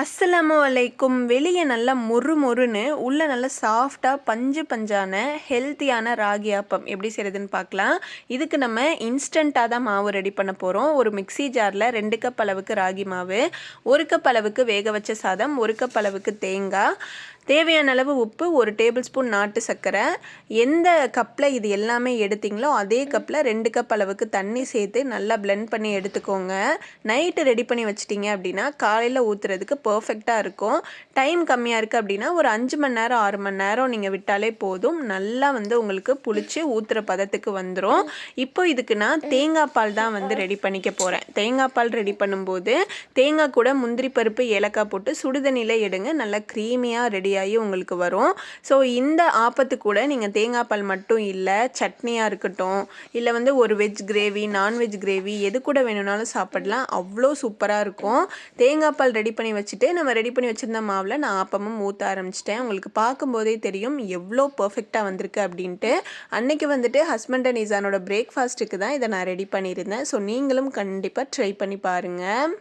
அஸ்ஸலாமு அலைக்கும். வெளியே நல்லா மொறு மொறுன்னு உள்ள நல்லா சாஃப்டாக பஞ்சு பஞ்சான ஹெல்த்தியான ராகி ஆப்பம் எப்படி செய்கிறதுன்னு பார்க்கலாம். இதுக்கு நம்ம இன்ஸ்டண்ட்டாக தான் மாவு ரெடி பண்ண போகிறோம். ஒரு மிக்ஸி ஜாரில் 2 கப் அளவுக்கு ராகி மாவு, 1 கப் அளவுக்கு வேக வச்ச சாதம், 1 கப் அளவுக்கு தேங்காய், தேவையான அளவு உப்பு, 1 டேபிள் ஸ்பூன் நாட்டு சர்க்கரை. எந்த கப்பில் இது எல்லாமே எடுத்தீங்களோ அதே கப்பில் 2 கப் அளவுக்கு தண்ணி சேர்த்து நல்லா பிளெண்ட் பண்ணி எடுத்துக்கோங்க. நைட்டு ரெடி பண்ணி வச்சிட்டிங்க அப்படின்னா காலையில் ஊற்றுறதுக்கு பர்ஃபெக்டாக இருக்கும். டைம் கம்மியாக இருக்குது அப்படின்னா ஒரு 5 மணி நேரம் 6 மணி நேரம் நீங்கள் விட்டாலே போதும். நல்லா உங்களுக்கு புளிச்சு ஊற்றுற பதத்துக்கு வந்துடும். இப்போ இதுக்கு நான் தேங்காய் பால் தான் ரெடி பண்ணிக்க போகிறேன். தேங்காய் பால் ரெடி பண்ணும்போது தேங்காய் கூட முந்திரி பருப்பு, ஏலக்காய் போட்டு சுடுதண்ணியில் எடுங்க. நல்லா க்ரீமியாக ரெடியாகி உங்களுக்கு வரும். ஸோ இந்த ஆப்பத்து கூட நீங்கள் தேங்காய் பால் மட்டும் இல்லை, சட்னியாக இருக்கட்டும், இல்லை ஒரு வெஜ் கிரேவி, நான்வெஜ் கிரேவி எது கூட வேணும்னாலும் சாப்பிடலாம். அவ்வளோ சூப்பராக இருக்கும். தேங்காய் பால் ரெடி பண்ணி வச்சுட்டு நம்ம ரெடி பண்ணி வச்சுருந்த மாவில் நான் ஆப்பமும் ஊற்ற ஆரம்பிச்சிட்டேன். உங்களுக்கு பார்க்கும்போதே தெரியும் எவ்வளோ பர்ஃபெக்டாக வந்திருக்கு அப்படின்ட்டு. அன்னைக்கு ஹஸ்பண்ட் அண்ட் இசானோட பிரேக்ஃபாஸ்ட்டுக்கு தான் இதை நான் ரெடி பண்ணியிருந்தேன். ஸோ நீங்களும் கண்டிப்பாக ட்ரை பண்ணி பாருங்கள்.